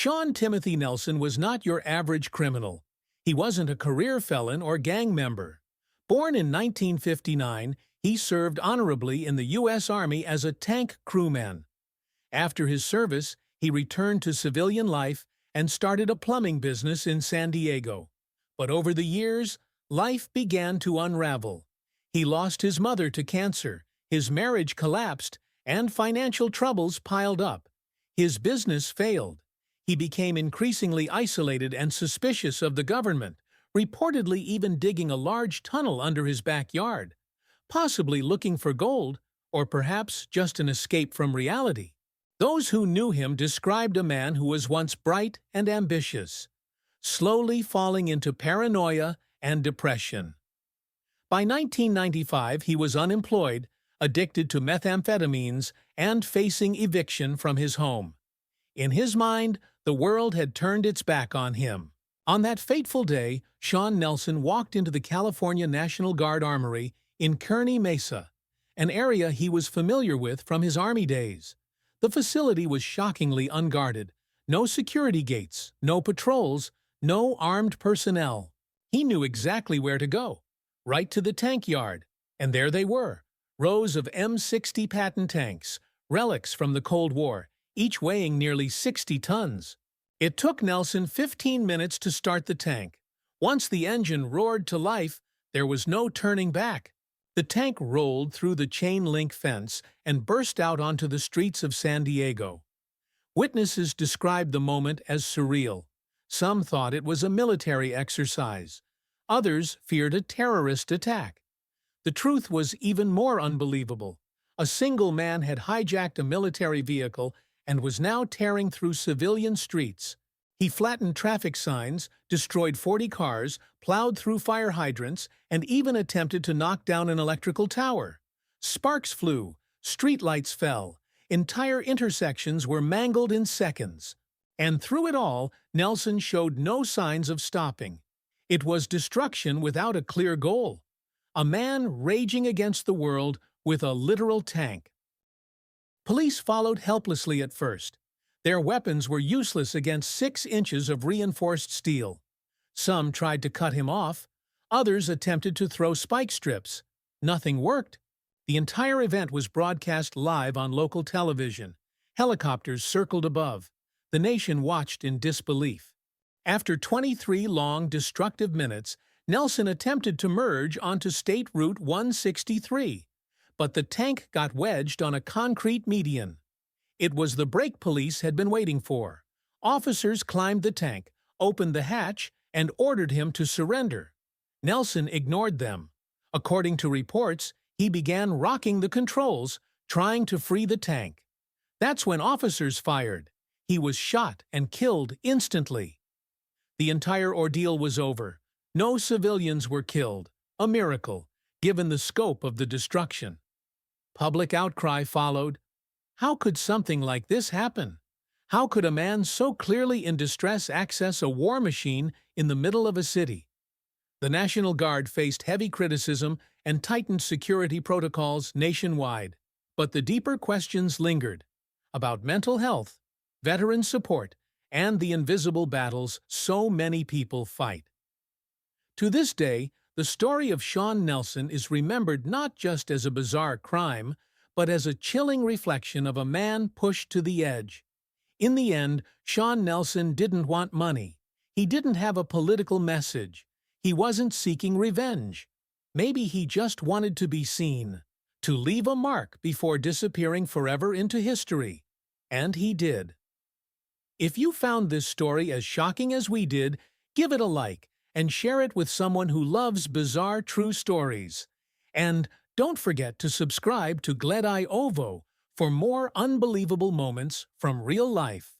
Shawn Timothy Nelson was not your average criminal. He wasn't a career felon or gang member. Born in 1959, he served honorably in the U.S. Army as a tank crewman. After his service, he returned to civilian life and started a plumbing business in San Diego. But over the years, life began to unravel. He lost his mother to cancer, his marriage collapsed, and financial troubles piled up. His business failed. He became increasingly isolated and suspicious of the government, reportedly even digging a large tunnel under his backyard, possibly looking for gold, or perhaps just an escape from reality. Those who knew him described a man who was once bright and ambitious, slowly falling into paranoia and depression. By 1995, he was unemployed, addicted to methamphetamines, and facing eviction from his home. In his mind, the world had turned its back on him. On that fateful day, Shawn Nelson walked into the California National Guard Armory in Kearney Mesa, an area he was familiar with from his Army days. The facility was shockingly unguarded. No security gates, no patrols, no armed personnel. He knew exactly where to go. Right to the tank yard. And there they were, rows of M60 Patton tanks, relics from the Cold War, each weighing nearly 60 tons. It took Nelson 15 minutes to start the tank. Once the engine roared to life, there was no turning back. The tank rolled through the chain-link fence and burst out onto the streets of San Diego. Witnesses described the moment as surreal. Some thought it was a military exercise. Others feared a terrorist attack. The truth was even more unbelievable. A single man had hijacked a military vehicle and was now tearing through civilian streets. He flattened traffic signs, destroyed 40 cars, plowed through fire hydrants, and even attempted to knock down an electrical tower. Sparks flew, streetlights fell, entire intersections were mangled in seconds. And through it all, Nelson showed no signs of stopping. It was destruction without a clear goal. A man raging against the world with a literal tank. Police followed helplessly at first. Their weapons were useless against 6 inches of reinforced steel. Some tried to cut him off. Others attempted to throw spike strips. Nothing worked. The entire event was broadcast live on local television. Helicopters circled above. The nation watched in disbelief. After 23 long, destructive minutes, Nelson attempted to merge onto State Route 163, but the tank got wedged on a concrete median. It was the brake police had been waiting for. Officers climbed the tank, opened the hatch, and ordered him to surrender. Nelson ignored them. According to reports, he began rocking the controls, trying to free the tank. That's when officers fired. He was shot and killed instantly. The entire ordeal was over. No civilians were killed. A miracle, given the scope of the destruction. Public outcry followed. How could something like this happen? How could a man so clearly in distress access a war machine in the middle of a city? The National Guard faced heavy criticism and tightened security protocols nationwide. But the deeper questions lingered about mental health, veteran support, and the invisible battles so many people fight. To this day, the story of Shawn Nelson is remembered not just as a bizarre crime, but as a chilling reflection of a man pushed to the edge. In the end, Shawn Nelson didn't want money. He didn't have a political message. He wasn't seeking revenge. Maybe he just wanted to be seen, to leave a mark before disappearing forever into history. And he did. If you found this story as shocking as we did, give it a like and share it with someone who loves bizarre true stories. And don't forget to subscribe to Gledai Ovo for more unbelievable moments from real life.